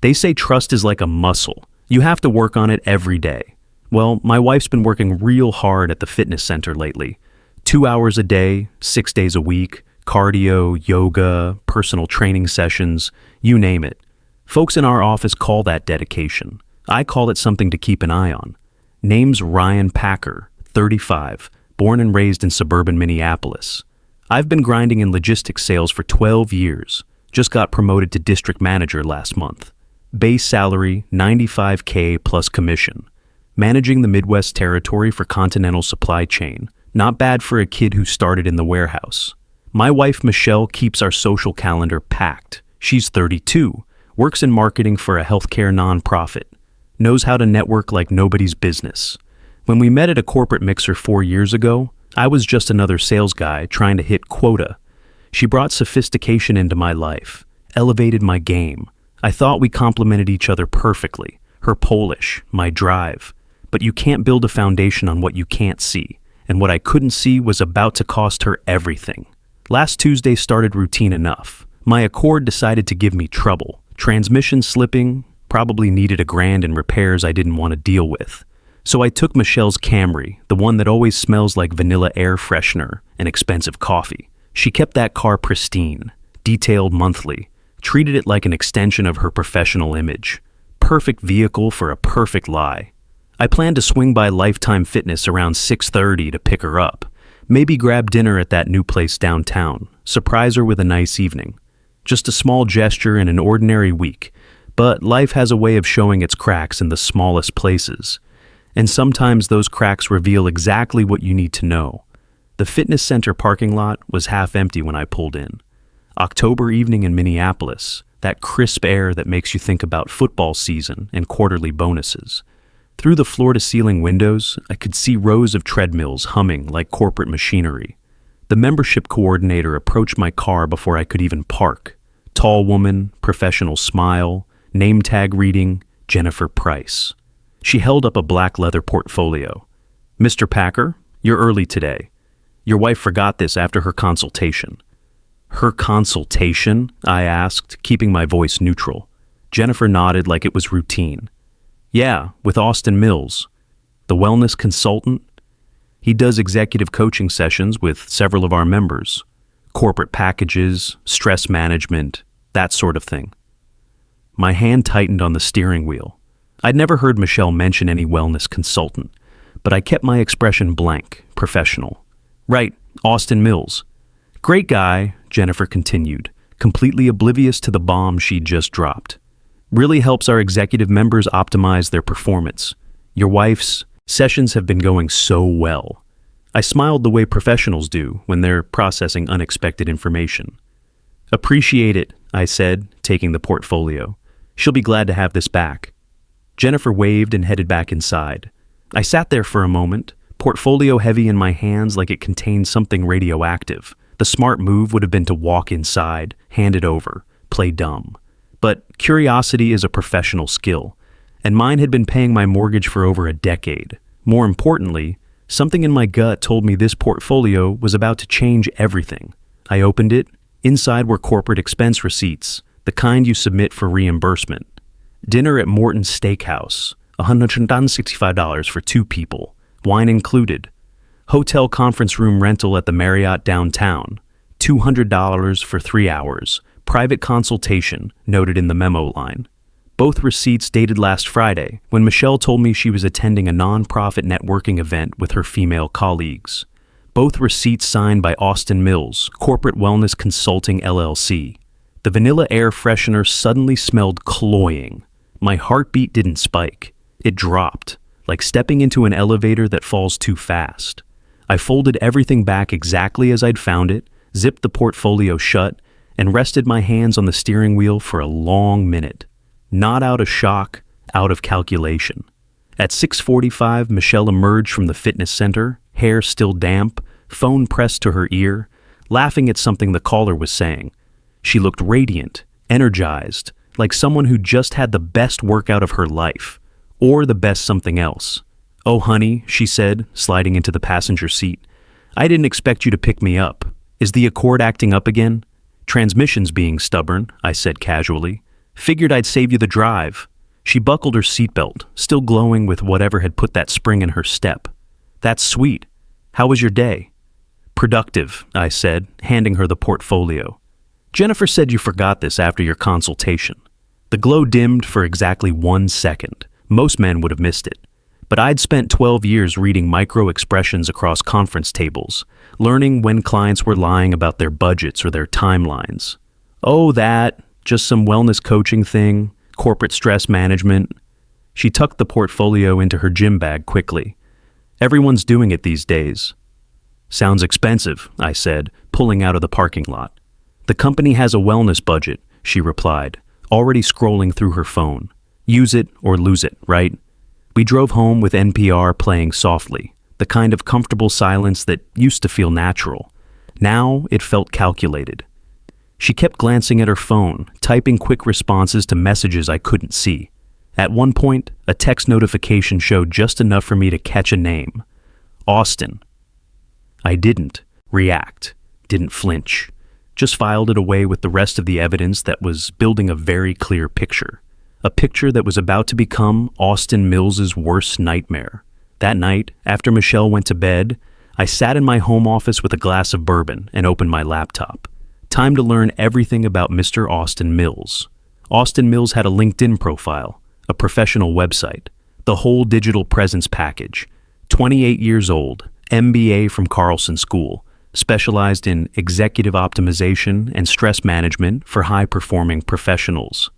They say trust is like a muscle. You have to work on it every day. Well, my wife's been working real hard at the fitness center lately. 2 hours a day, 6 days a week, cardio, yoga, personal training sessions, you name it. Folks in our office call that dedication. I call it something to keep an eye on. Name's Ryan Packer, 35, born and raised in suburban Minneapolis. I've been grinding in logistics sales for 12 years. Just got promoted to district manager last month. Base salary, $95K plus commission. Managing the Midwest territory for Continental Supply Chain. Not bad for a kid who started in the warehouse. My wife Michelle keeps our social calendar packed. She's 32, works in marketing for a healthcare nonprofit. Knows how to network like nobody's business. When we met at a corporate mixer 4 years ago, I was just another sales guy trying to hit quota. She brought sophistication into my life, elevated my game. I thought we complemented each other perfectly. Her Polish, my drive. But you can't build a foundation on what you can't see, and what I couldn't see was about to cost her everything. Last Tuesday started routine enough. My Accord decided to give me trouble. Transmission slipping, probably needed $1,000 in repairs I didn't want to deal with. So I took Michelle's Camry, the one that always smells like vanilla air freshener and expensive coffee. She kept that car pristine, detailed monthly, treated it like an extension of her professional image. Perfect vehicle for a perfect lie. I planned to swing by Lifetime Fitness around 6:30 to pick her up. Maybe grab dinner at that new place downtown. Surprise her with a nice evening. Just a small gesture in an ordinary week. But life has a way of showing its cracks in the smallest places. And sometimes those cracks reveal exactly what you need to know. The fitness center parking lot was half empty when I pulled in. October evening in Minneapolis, that crisp air that makes you think about football season and quarterly bonuses. Through the floor-to-ceiling windows, I could see rows of treadmills humming like corporate machinery. The membership coordinator approached my car before I could even park. Tall woman, professional smile, name tag reading, Jennifer Price. She held up a black leather portfolio. "Mr. Packer, you're early today. Your wife forgot this after her consultation." "Her consultation?" I asked, keeping my voice neutral. Jennifer nodded like it was routine. "Yeah, with Austin Mills, the wellness consultant. He does executive coaching sessions with several of our members. Corporate packages, stress management, that sort of thing." My hand tightened on the steering wheel. I'd never heard Michelle mention any wellness consultant, but I kept my expression blank, professional. "Right, Austin Mills. Great guy," Jennifer continued, completely oblivious to the bomb she'd just dropped. "Really helps our executive members optimize their performance. Your wife's sessions have been going so well." I smiled the way professionals do when they're processing unexpected information. "Appreciate it," I said, taking the portfolio. "She'll be glad to have this back." Jennifer waved and headed back inside. I sat there for a moment, portfolio heavy in my hands like it contained something radioactive. The smart move would have been to walk inside, hand it over, play dumb. But curiosity is a professional skill, and mine had been paying my mortgage for over a decade. More importantly, something in my gut told me this portfolio was about to change everything. I opened it. Inside were corporate expense receipts, the kind you submit for reimbursement. Dinner at Morton's Steakhouse, $165 for 2 people, wine included. Hotel conference room rental at the Marriott downtown, $200 for 3 hours. Private consultation, noted in the memo line. Both receipts dated last Friday, when Michelle told me she was attending a non-profit networking event with her female colleagues. Both receipts signed by Austin Mills, Corporate Wellness Consulting LLC. The vanilla air freshener suddenly smelled cloying. My heartbeat didn't spike. It dropped, like stepping into an elevator that falls too fast. I folded everything back exactly as I'd found it, zipped the portfolio shut, and rested my hands on the steering wheel for a long minute. Not out of shock, out of calculation. At 6:45, Michelle emerged from the fitness center, hair still damp, phone pressed to her ear, laughing at something the caller was saying. She looked radiant, energized, like someone who just had the best workout of her life, or the best something else. "Oh, honey," she said, sliding into the passenger seat. "I didn't expect you to pick me up. Is the Accord acting up again?" "Transmission's being stubborn," I said casually. Figured I'd save you the drive. She buckled her seatbelt, still glowing with whatever had put that spring in her step. That's sweet. How was your day? Productive, I said, handing her the portfolio. Jennifer said you forgot this after your consultation. The glow dimmed for exactly 1 second. Most men would have missed it. But I'd spent 12 years reading micro-expressions across conference tables, learning when clients were lying about their budgets or their timelines. Oh, that, just some wellness coaching thing, corporate stress management. She tucked the portfolio into her gym bag quickly. Everyone's doing it these days. Sounds expensive, I said, pulling out of the parking lot. The company has a wellness budget, she replied, already scrolling through her phone. Use it or lose it, right? We drove home with NPR playing softly, the kind of comfortable silence that used to feel natural. Now it felt calculated. She kept glancing at her phone, typing quick responses to messages I couldn't see. At one point, a text notification showed just enough for me to catch a name. Austin. I didn't react, didn't flinch. Just filed it away with the rest of the evidence that was building a very clear picture. A picture that was about to become Austin Mills's worst nightmare. That night, after Michelle went to bed, I sat in my home office with a glass of bourbon and opened my laptop. Time to learn everything about Mr. Austin Mills. Austin Mills had a LinkedIn profile, a professional website, the whole digital presence package. 28 years old, MBA from Carlson School, specialized in executive optimization and stress management for high-performing professionals.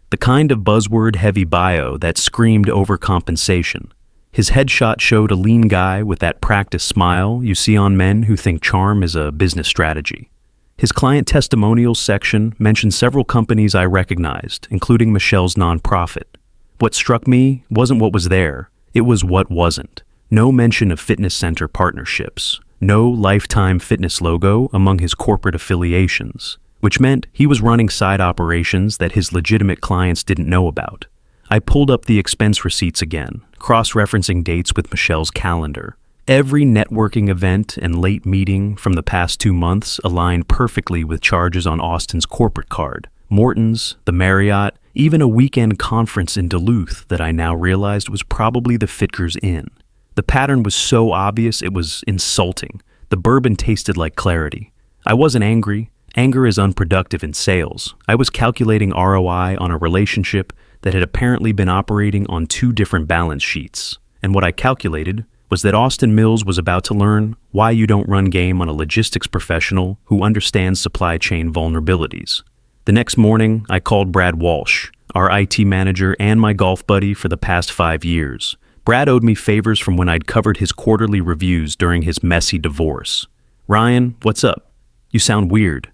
The kind of buzzword-heavy bio that screamed overcompensation. His headshot showed a lean guy with that practiced smile you see on men who think charm is a business strategy. His client testimonials section mentioned several companies I recognized, including Michelle's nonprofit. What struck me wasn't what was there, it was what wasn't. No mention of fitness center partnerships, no Lifetime Fitness logo among his corporate affiliations, which meant he was running side operations that his legitimate clients didn't know about. I pulled up the expense receipts again, cross-referencing dates with Michelle's calendar. Every networking event and late meeting from the past 2 months aligned perfectly with charges on Austin's corporate card. Morton's, the Marriott, even a weekend conference in Duluth that I now realized was probably the Fitger's Inn. The pattern was so obvious it was insulting. The bourbon tasted like clarity. I wasn't angry. Anger is unproductive in sales. I was calculating ROI on a relationship that had apparently been operating on 2 different balance sheets. And what I calculated was that Austin Mills was about to learn why you don't run game on a logistics professional who understands supply chain vulnerabilities. The next morning, I called Brad Walsh, our IT manager and my golf buddy for the past 5 years. Brad owed me favors from when I'd covered his quarterly reviews during his messy divorce. Ryan, what's up? You sound weird.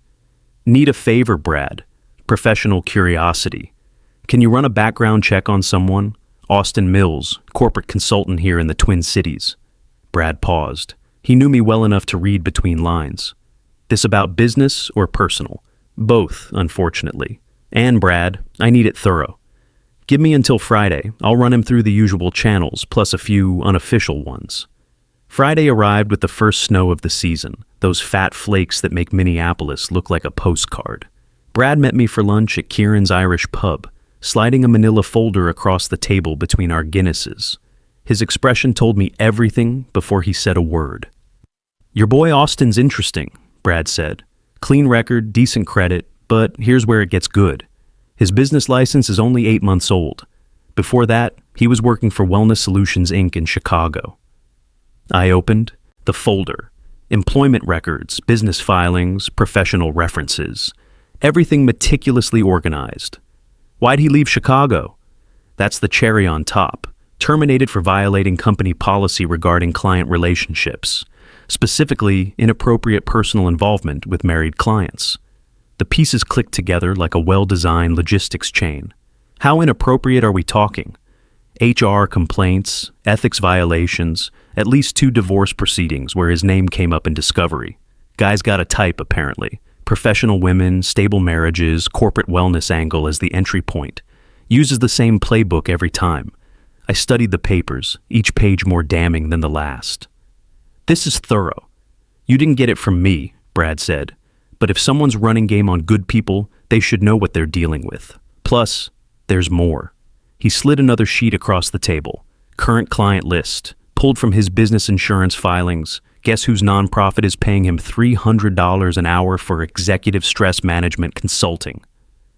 Need a favor, Brad. Professional curiosity. Can you run a background check on someone? Austin Mills, corporate consultant here in the Twin Cities. Brad paused. He knew me well enough to read between lines. This about business or personal? Both, unfortunately. And Brad, I need it thorough. Give me until Friday. I'll run him through the usual channels, plus a few unofficial ones. Friday arrived with the first snow of the season, those fat flakes that make Minneapolis look like a postcard. Brad met me for lunch at Kieran's Irish Pub, sliding a manila folder across the table between our Guinnesses. His expression told me everything before he said a word. Your boy Austin's interesting, Brad said. Clean record, decent credit, but here's where it gets good. His business license is only 8 months old. Before that, he was working for Wellness Solutions, Inc. in Chicago. I opened the folder. Employment records, business filings, professional references. Everything meticulously organized. Why'd he leave Chicago? That's the cherry on top. Terminated for violating company policy regarding client relationships. Specifically, inappropriate personal involvement with married clients. The pieces clicked together like a well-designed logistics chain. How inappropriate are we talking? HR complaints, ethics violations, at least 2 divorce proceedings where his name came up in discovery. Guy's got a type, apparently. Professional women, stable marriages, corporate wellness angle as the entry point. Uses the same playbook every time. I studied the papers, each page more damning than the last. This is thorough. You didn't get it from me, Brad said. But if someone's running game on good people, they should know what they're dealing with. Plus, there's more. He slid another sheet across the table. Current client list, pulled from his business insurance filings. Guess whose nonprofit is paying him $300 an hour for executive stress management consulting?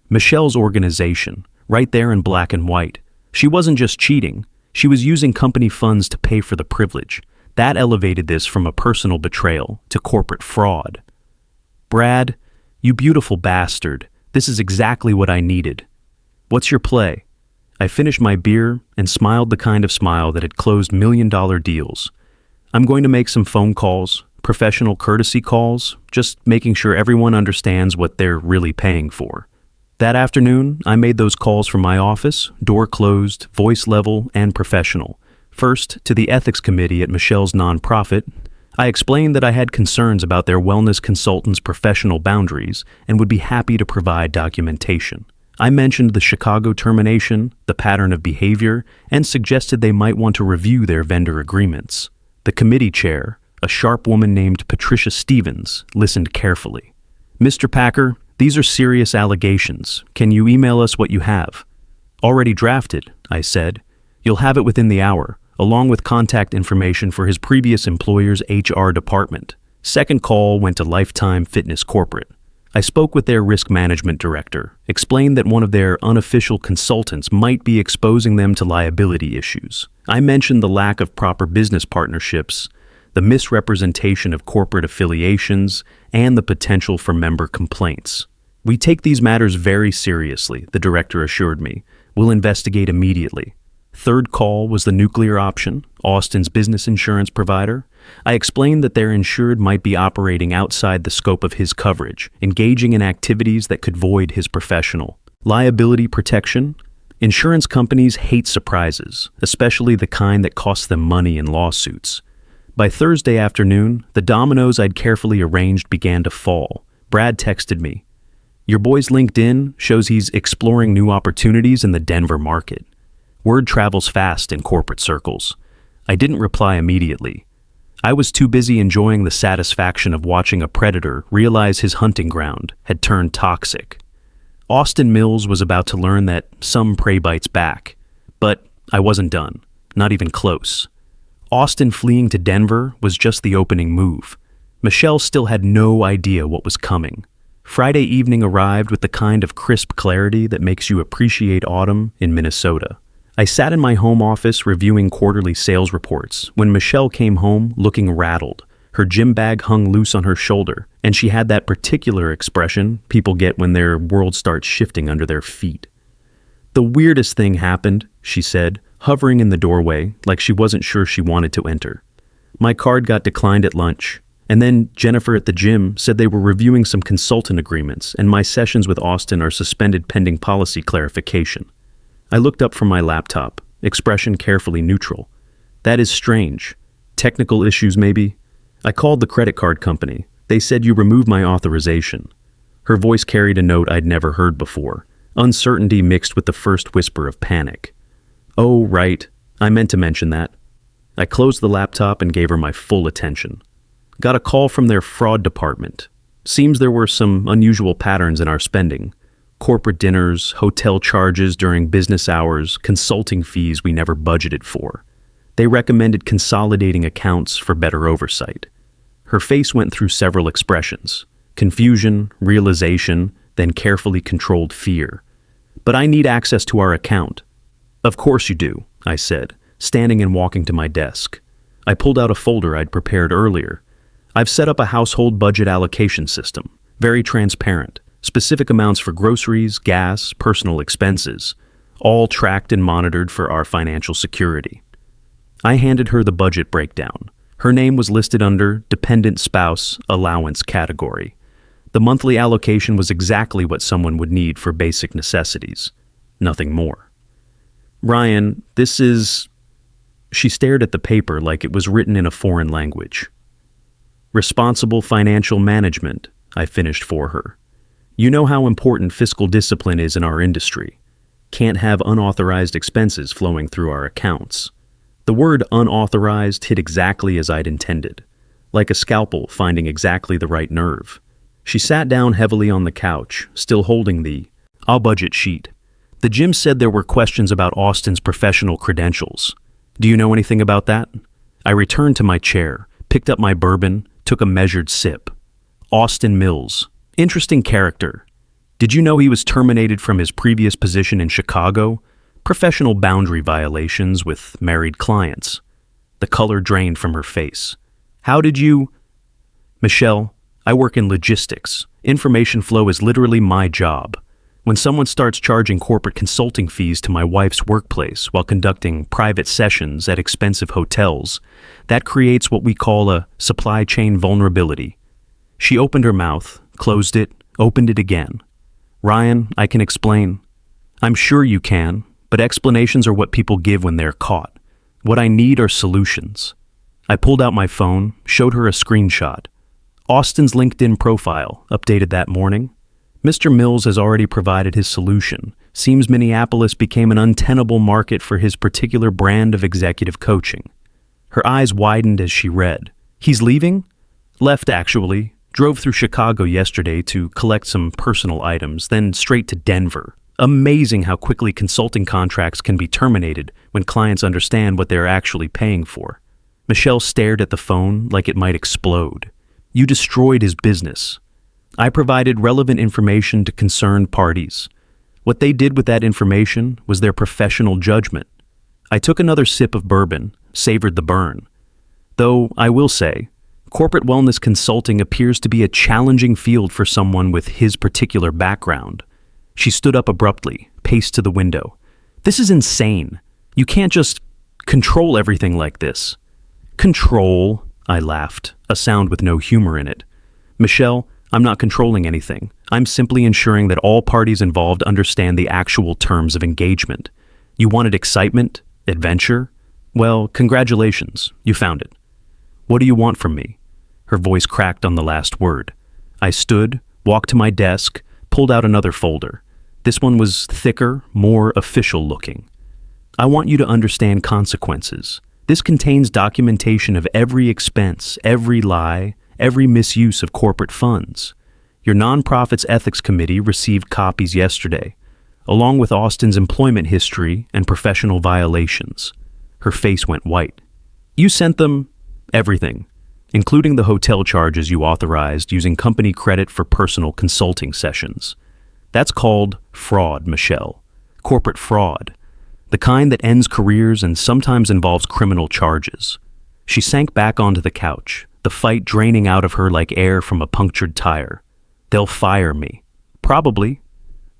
Michelle's organization, right there in black and white. She wasn't just cheating, she was using company funds to pay for the privilege. That elevated this from a personal betrayal to corporate fraud. Brad, you beautiful bastard, this is exactly what I needed. What's your play? I finished my beer and smiled the kind of smile that had closed million-dollar deals. I'm going to make some phone calls, professional courtesy calls, just making sure everyone understands what they're really paying for. That afternoon, I made those calls from my office, door closed, voice level, and professional. First, to the ethics committee at Michelle's nonprofit, I explained that I had concerns about their wellness consultant's professional boundaries and would be happy to provide documentation. I mentioned the Chicago termination, the pattern of behavior, and suggested they might want to review their vendor agreements. The committee chair, a sharp woman named Patricia Stevens, listened carefully. Mr. Packer, these are serious allegations. Can you email us what you have? Already drafted, I said. You'll have it within the hour, along with contact information for his previous employer's HR department. Second call went to Lifetime Fitness Corporate. I spoke with their risk management director, explained that one of their unofficial consultants might be exposing them to liability issues. I mentioned the lack of proper business partnerships, the misrepresentation of corporate affiliations, and the potential for member complaints. We take these matters very seriously, the director assured me. We'll investigate immediately. Third call was the nuclear option, Austin's business insurance provider. I explained that their insured might be operating outside the scope of his coverage, engaging in activities that could void his professional liability protection. Insurance companies hate surprises, especially the kind that cost them money in lawsuits. By Thursday afternoon, the dominoes I'd carefully arranged began to fall. Brad texted me. Your boy's LinkedIn shows he's exploring new opportunities in the Denver market. Word travels fast in corporate circles. I didn't reply immediately. I was too busy enjoying the satisfaction of watching a predator realize his hunting ground had turned toxic. Austin Mills was about to learn that some prey bites back, but I wasn't done, not even close. Austin fleeing to Denver was just the opening move. Michelle still had no idea what was coming. Friday evening arrived with the kind of crisp clarity that makes you appreciate autumn in Minnesota. I sat in my home office reviewing quarterly sales reports when Michelle came home looking rattled. Her gym bag hung loose on her shoulder, and she had that particular expression people get when their world starts shifting under their feet. The weirdest thing happened, she said, hovering in the doorway like she wasn't sure she wanted to enter. My card got declined at lunch, and then Jennifer at the gym said they were reviewing some consultant agreements and my sessions with Austin are suspended pending policy clarification. I looked up from my laptop, expression carefully neutral. That is strange. Technical issues, maybe? I called the credit card company. They said you removed my authorization. Her voice carried a note I'd never heard before, uncertainty mixed with the first whisper of panic. Oh, right. I meant to mention that. I closed the laptop and gave her my full attention. Got a call from their fraud department. Seems there were some unusual patterns in our spending. Corporate dinners, hotel charges during business hours, consulting fees we never budgeted for. They recommended consolidating accounts for better oversight. Her face went through several expressions: confusion, realization, then carefully controlled fear. But I need access to our account. Of course you do, I said, standing and walking to my desk. I pulled out a folder I'd prepared earlier. I've set up a household budget allocation system, very transparent, specific amounts for groceries, gas, personal expenses, all tracked and monitored for our financial security. I handed her the budget breakdown. Her name was listed under Dependent Spouse Allowance category. The monthly allocation was exactly what someone would need for basic necessities. Nothing more. Ryan, this is... She stared at the paper like it was written in a foreign language. Responsible financial management, I finished for her. You know how important fiscal discipline is in our industry. Can't have unauthorized expenses flowing through our accounts. The word unauthorized hit exactly as I'd intended, like a scalpel finding exactly the right nerve. She sat down heavily on the couch, still holding the "I'll budget" sheet. The gym said there were questions about Austin's professional credentials. Do you know anything about that? I returned to my chair, picked up my bourbon, took a measured sip. Austin Mills. Interesting character. Did you know he was terminated from his previous position in Chicago? Professional boundary violations with married clients. The color drained from her face. How did you... Michelle, I work in logistics. Information flow is literally my job. When someone starts charging corporate consulting fees to my wife's workplace while conducting private sessions at expensive hotels, that creates what we call a supply chain vulnerability. She opened her mouth, closed it, opened it again. Ryan, I can explain. I'm sure you can, but explanations are what people give when they're caught. What I need are solutions. I pulled out my phone, showed her a screenshot. Austin's LinkedIn profile, updated that morning. Mr. Mills has already provided his solution. Seems Minneapolis became an untenable market for his particular brand of executive coaching. Her eyes widened as she read. He's leaving? Left, actually. Drove through Chicago yesterday to collect some personal items, then straight to Denver. Amazing how quickly consulting contracts can be terminated when clients understand what they're actually paying for. Michelle stared at the phone like it might explode. You destroyed his business. I provided relevant information to concerned parties. What they did with that information was their professional judgment. I took another sip of bourbon, savored the burn. Though, I will say, corporate wellness consulting appears to be a challenging field for someone with his particular background. She stood up abruptly, paced to the window. This is insane. You can't just control everything like this. Control, I laughed, a sound with no humor in it. Michelle, I'm not controlling anything. I'm simply ensuring that all parties involved understand the actual terms of engagement. You wanted excitement? Adventure? Well, congratulations, you found it. What do you want from me? Her voice cracked on the last word. I stood, walked to my desk, pulled out another folder. This one was thicker, more official looking. I want you to understand consequences. This contains documentation of every expense, every lie, every misuse of corporate funds. Your nonprofit's ethics committee received copies yesterday, along with Austin's employment history and professional violations. Her face went white. You sent them everything, including the hotel charges you authorized using company credit for personal consulting sessions. That's called fraud, Michelle. Corporate fraud. The kind that ends careers and sometimes involves criminal charges. She sank back onto the couch, the fight draining out of her like air from a punctured tire. They'll fire me. Probably.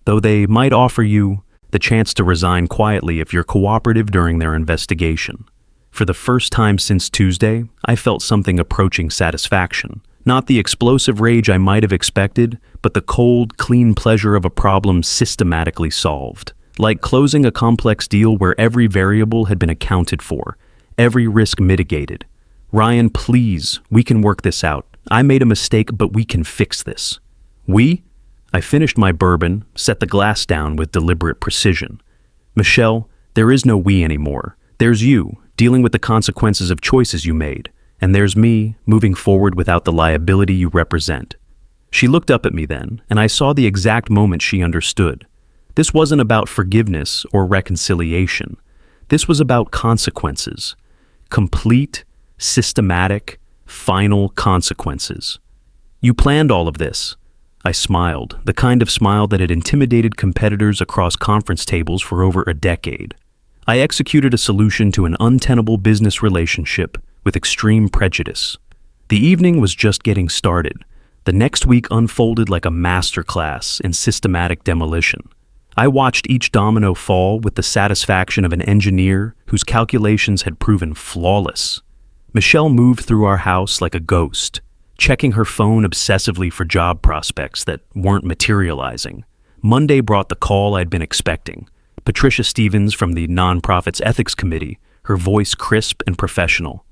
Though they might offer you the chance to resign quietly if you're cooperative during their investigation. For the first time since Tuesday, I felt something approaching satisfaction. Not the explosive rage I might have expected, but the cold, clean pleasure of a problem systematically solved. Like closing a complex deal where every variable had been accounted for, every risk mitigated. Ryan, please, we can work this out. I made a mistake, but we can fix this. We? I finished my bourbon, set the glass down with deliberate precision. Michelle, there is no we anymore. There's you, dealing with the consequences of choices you made, and there's me, moving forward without the liability you represent. She looked up at me then, and I saw the exact moment she understood. This wasn't about forgiveness or reconciliation. This was about consequences. Complete, systematic, final consequences. You planned all of this. I smiled, the kind of smile that had intimidated competitors across conference tables for over a decade. I executed a solution to an untenable business relationship with extreme prejudice. The evening was just getting started. The next week unfolded like a masterclass in systematic demolition. I watched each domino fall with the satisfaction of an engineer whose calculations had proven flawless. Michelle moved through our house like a ghost, checking her phone obsessively for job prospects that weren't materializing. Monday brought the call I'd been expecting. Patricia Stevens from the nonprofit's ethics committee, her voice crisp and professional.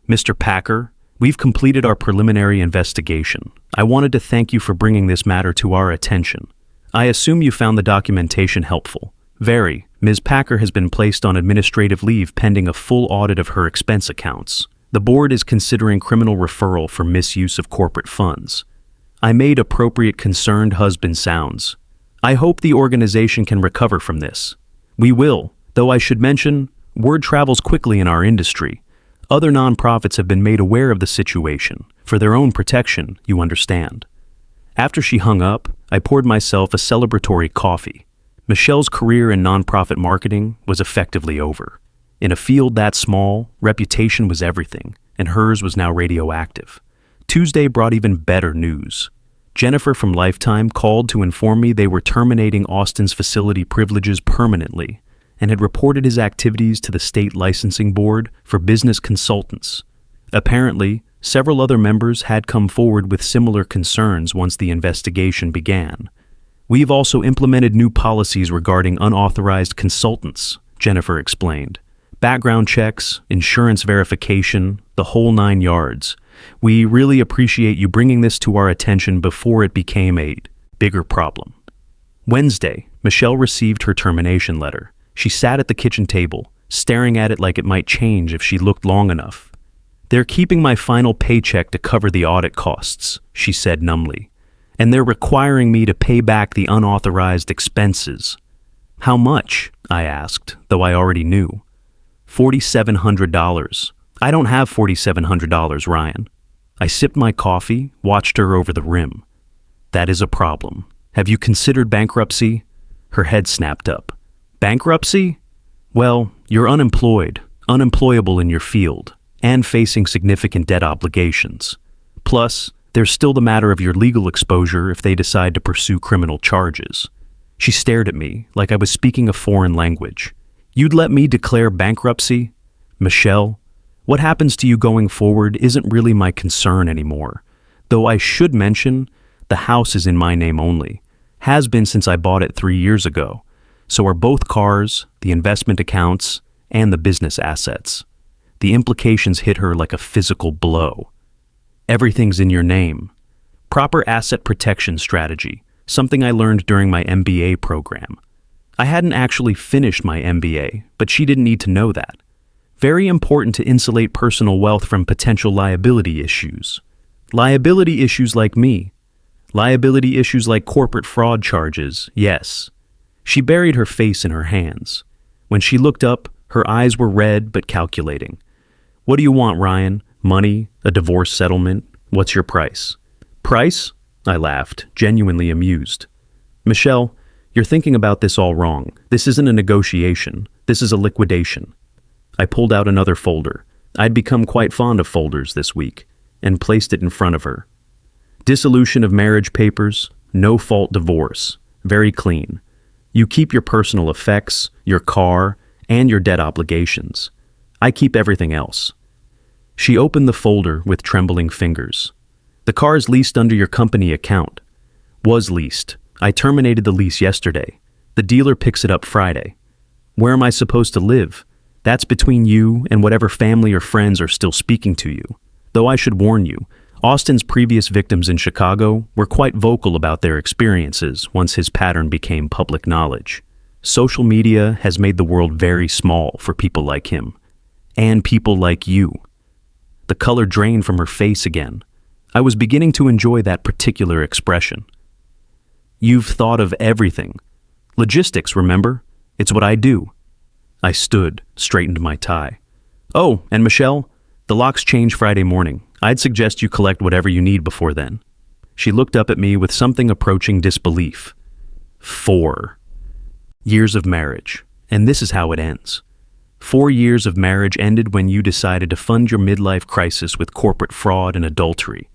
Mr. Packer, we've completed our preliminary investigation. I wanted to thank you for bringing this matter to our attention. I assume you found the documentation helpful. Very. Ms. Packer has been placed on administrative leave pending a full audit of her expense accounts. The board is considering criminal referral for misuse of corporate funds. I made appropriate concerned husband sounds. I hope the organization can recover from this. We will, though I should mention, word travels quickly in our industry. Other nonprofits have been made aware of the situation, for their own protection, you understand. After she hung up, I poured myself a celebratory coffee. Michelle's career in nonprofit marketing was effectively over. In a field that small, reputation was everything, and hers was now radioactive. Tuesday brought even better news. Jennifer from Lifetime called to inform me they were terminating Austin's facility privileges permanently and had reported his activities to the state licensing board for business consultants. Apparently, several other members had come forward with similar concerns once the investigation began. We've also implemented new policies regarding unauthorized consultants, Jennifer explained. Background checks, insurance verification, the whole 9 yards. We really appreciate you bringing this to our attention before it became a bigger problem. Wednesday, Michelle received her termination letter. She sat at the kitchen table, staring at it like it might change if she looked long enough. "They're keeping my final paycheck to cover the audit costs," she said numbly. "And they're requiring me to pay back the unauthorized expenses." "How much?" I asked, though I already knew. $4,700. I don't have $4,700, Ryan. I sipped my coffee, watched her over the rim. "That is a problem. Have you considered bankruptcy?" Her head snapped up. "Bankruptcy? Well, you're unemployed, unemployable in your field, and facing significant debt obligations. Plus, there's still the matter of your legal exposure if they decide to pursue criminal charges." She stared at me like I was speaking a foreign language. "You'd let me declare bankruptcy? Michelle, what happens to you going forward isn't really my concern anymore. Though I should mention, the house is in my name only. Has been since I bought it 3 years ago. So are both cars, the investment accounts, and the business assets." The implications hit her like a physical blow. "Everything's in your name. Proper asset protection strategy, something I learned during my MBA program. I hadn't actually finished my MBA, but she didn't need to know that. Very important to insulate personal wealth from potential liability issues. Liability issues like me. Liability issues like corporate fraud charges, yes." She buried her face in her hands. When she looked up, her eyes were red but calculating. "What do you want, Ryan? Money? A divorce settlement? What's your price?" "Price?" I laughed, genuinely amused. "Michelle, you're thinking about this all wrong. This isn't a negotiation. This is a liquidation." I pulled out another folder. I'd become quite fond of folders this week, and placed it in front of her. "Dissolution of marriage papers, no-fault divorce. Very clean. You keep your personal effects, your car, and your debt obligations. I keep everything else." She opened the folder with trembling fingers. "The car's leased under your company account." "Was leased. I terminated the lease yesterday. The dealer picks it up Friday." "Where am I supposed to live?" "That's between you and whatever family or friends are still speaking to you. Though I should warn you, Austin's previous victims in Chicago were quite vocal about their experiences once his pattern became public knowledge. Social media has made the world very small for people like him. And people like you." The color drained from her face again. I was beginning to enjoy that particular expression. "You've thought of everything. Logistics, remember? It's what I do." I stood, straightened my tie. "Oh, and Michelle, the locks change Friday morning. I'd suggest you collect whatever you need before then." She looked up at me with something approaching disbelief. 4 years of marriage, and this is how it ends. 4 years of marriage ended when you decided to fund your midlife crisis with corporate fraud and adultery.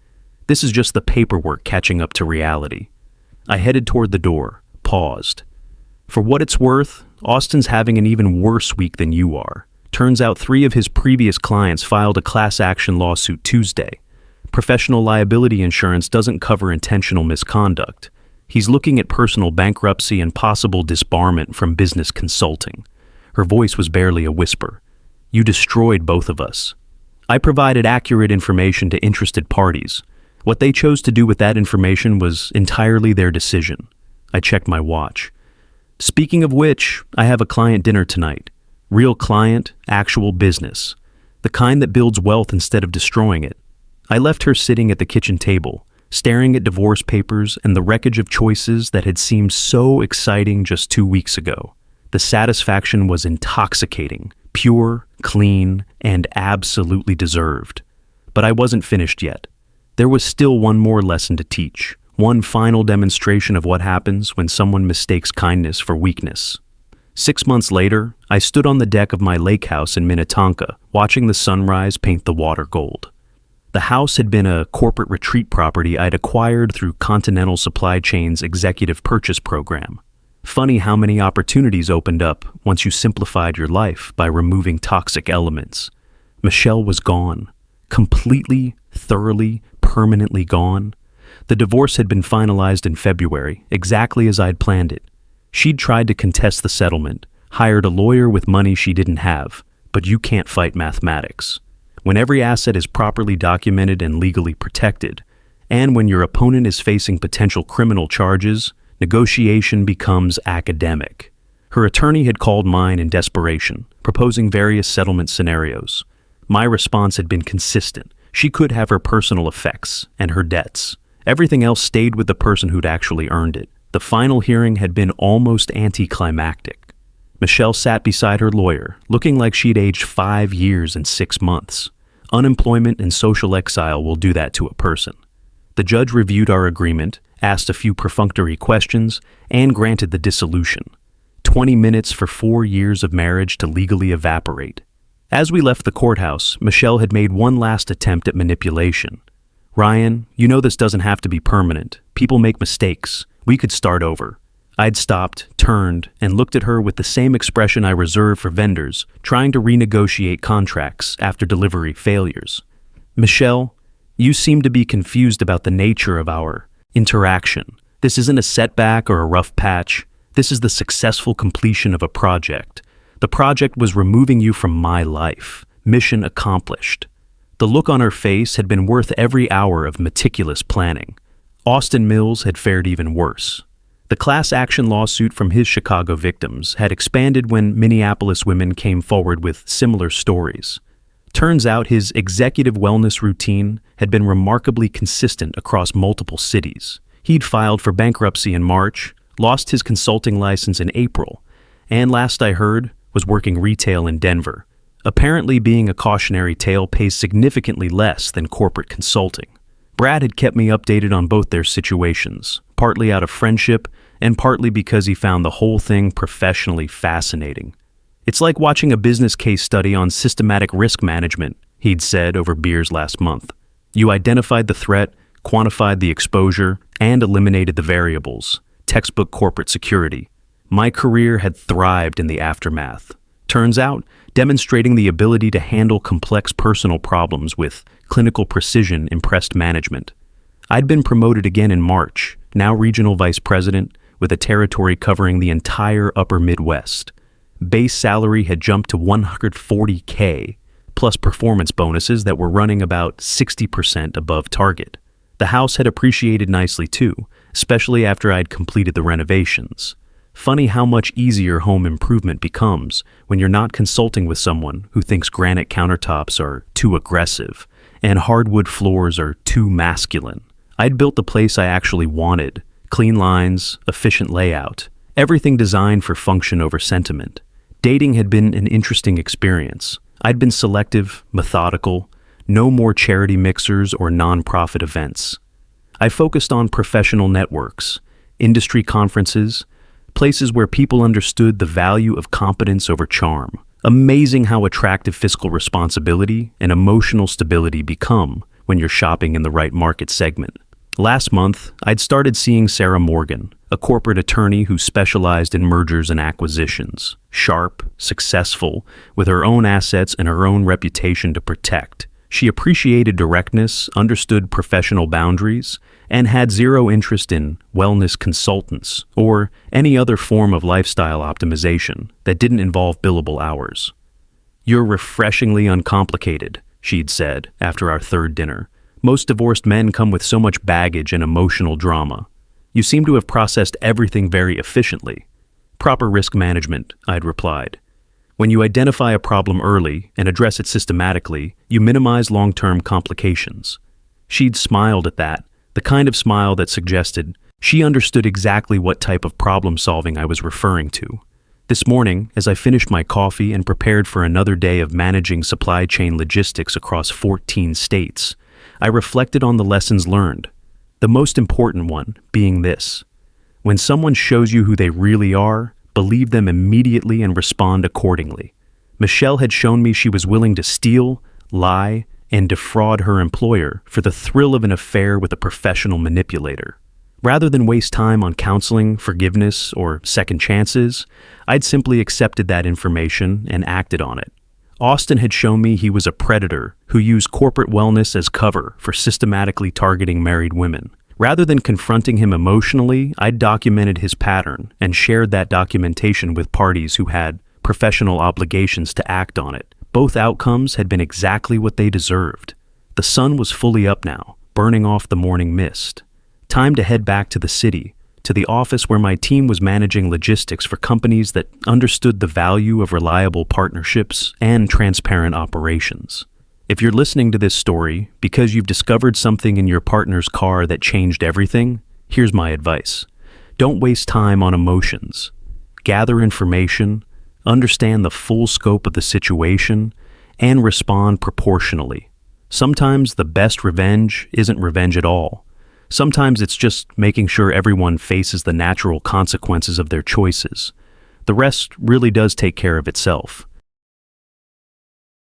This is just the paperwork catching up to reality. I headed toward the door, paused. For what it's worth, Austin's having an even worse week than you are. Turns out 3 of his previous clients filed a class action lawsuit Tuesday. Professional liability insurance doesn't cover intentional misconduct. He's looking at personal bankruptcy and possible disbarment from business consulting. Her voice was barely a whisper. "You destroyed both of us." I provided accurate information to interested parties. What they chose to do with that information was entirely their decision. I checked my watch. "Speaking of which, I have a client dinner tonight. Real client, actual business. The kind that builds wealth instead of destroying it." I left her sitting at the kitchen table, staring at divorce papers and the wreckage of choices that had seemed so exciting just 2 weeks ago. The satisfaction was intoxicating, pure, clean, and absolutely deserved. But I wasn't finished yet. There was still one more lesson to teach, one final demonstration of what happens when someone mistakes kindness for weakness. 6 months later, I stood on the deck of my lake house in Minnetonka, watching the sunrise paint the water gold. The house had been a corporate retreat property I'd acquired through Continental Supply Chain's executive purchase program. Funny how many opportunities opened up once you simplified your life by removing toxic elements. Michelle was gone. Completely, thoroughly, permanently gone. The divorce had been finalized in February, exactly as I'd planned it. She'd tried to contest the settlement, hired a lawyer with money she didn't have, but you can't fight mathematics. When every asset is properly documented and legally protected, and when your opponent is facing potential criminal charges, negotiation becomes academic. Her attorney had called mine in desperation, proposing various settlement scenarios. My response had been consistent. She could have her personal effects and her debts. Everything else stayed with the person who'd actually earned it. The final hearing had been almost anticlimactic. Michelle sat beside her lawyer, looking like she'd aged 5 years and 6 months. Unemployment and social exile will do that to a person. The judge reviewed our agreement, asked a few perfunctory questions, and granted the dissolution. 20 minutes for 4 years of marriage to legally evaporate. As we left the courthouse, Michelle had made one last attempt at manipulation. "Ryan, you know this doesn't have to be permanent. People make mistakes. We could start over." I'd stopped, turned, and looked at her with the same expression I reserve for vendors trying to renegotiate contracts after delivery failures. "Michelle, you seem to be confused about the nature of our interaction. This isn't a setback or a rough patch. This is the successful completion of a project. The project was removing you from my life. Mission accomplished." The look on her face had been worth every hour of meticulous planning. Austin Mills had fared even worse. The class action lawsuit from his Chicago victims had expanded when Minneapolis women came forward with similar stories. Turns out his executive wellness routine had been remarkably consistent across multiple cities. He'd filed for bankruptcy in March, lost his consulting license in April, and last I heard, was working retail in Denver. Apparently being a cautionary tale pays significantly less than corporate consulting. Brad had kept me updated on both their situations, partly out of friendship and partly because he found the whole thing professionally fascinating. "It's like watching a business case study on systematic risk management," he'd said over beers last month. "You identified the threat, quantified the exposure, and eliminated the variables. Textbook corporate security. My career had thrived in the aftermath. Turns out, demonstrating the ability to handle complex personal problems with clinical precision impressed management. I'd been promoted again in March, now regional vice president, with a territory covering the entire upper Midwest. Base salary had jumped to $140K, plus performance bonuses that were running about 60% above target. The house had appreciated nicely too, especially after I'd completed the renovations. Funny how much easier home improvement becomes when you're not consulting with someone who thinks granite countertops are too aggressive and hardwood floors are too masculine. I'd built the place I actually wanted. Clean lines, efficient layout, everything designed for function over sentiment. Dating had been an interesting experience. I'd been selective, methodical, no more charity mixers or non-profit events. I focused on professional networks, industry conferences, places where people understood the value of competence over charm. Amazing how attractive fiscal responsibility and emotional stability become when you're shopping in the right market segment. Last month, I'd started seeing Sarah Morgan, a corporate attorney who specialized in mergers and acquisitions. Sharp, successful, with her own assets and her own reputation to protect. She appreciated directness, understood professional boundaries, and had zero interest in wellness consultants or any other form of lifestyle optimization that didn't involve billable hours. "You're refreshingly uncomplicated," she'd said after our third dinner. "Most divorced men come with so much baggage and emotional drama. You seem to have processed everything very efficiently." "Proper risk management," I'd replied. "When you identify a problem early and address it systematically, you minimize long-term complications." She'd smiled at that, The kind of smile that suggested she understood exactly what type of problem solving I was referring to. This morning, as I finished my coffee and prepared for another day of managing supply chain logistics across 14 states, I reflected on the lessons learned. The most important one being this: when someone shows you who they really are, believe them immediately and respond accordingly. Michelle had shown me she was willing to steal, lie, and defraud her employer for the thrill of an affair with a professional manipulator. Rather than waste time on counseling, forgiveness, or second chances, I'd simply accepted that information and acted on it. Austin had shown me he was a predator who used corporate wellness as cover for systematically targeting married women. Rather than confronting him emotionally, I'd documented his pattern and shared that documentation with parties who had professional obligations to act on it. Both outcomes had been exactly what they deserved. The sun was fully up now, burning off the morning mist. Time to head back to the city, to the office where my team was managing logistics for companies that understood the value of reliable partnerships and transparent operations. If you're listening to this story because you've discovered something in your partner's car that changed everything, here's my advice. Don't waste time on emotions. Gather information, understand the full scope of the situation, and respond proportionally. Sometimes the best revenge isn't revenge at all. Sometimes it's just making sure everyone faces the natural consequences of their choices. The rest really does take care of itself.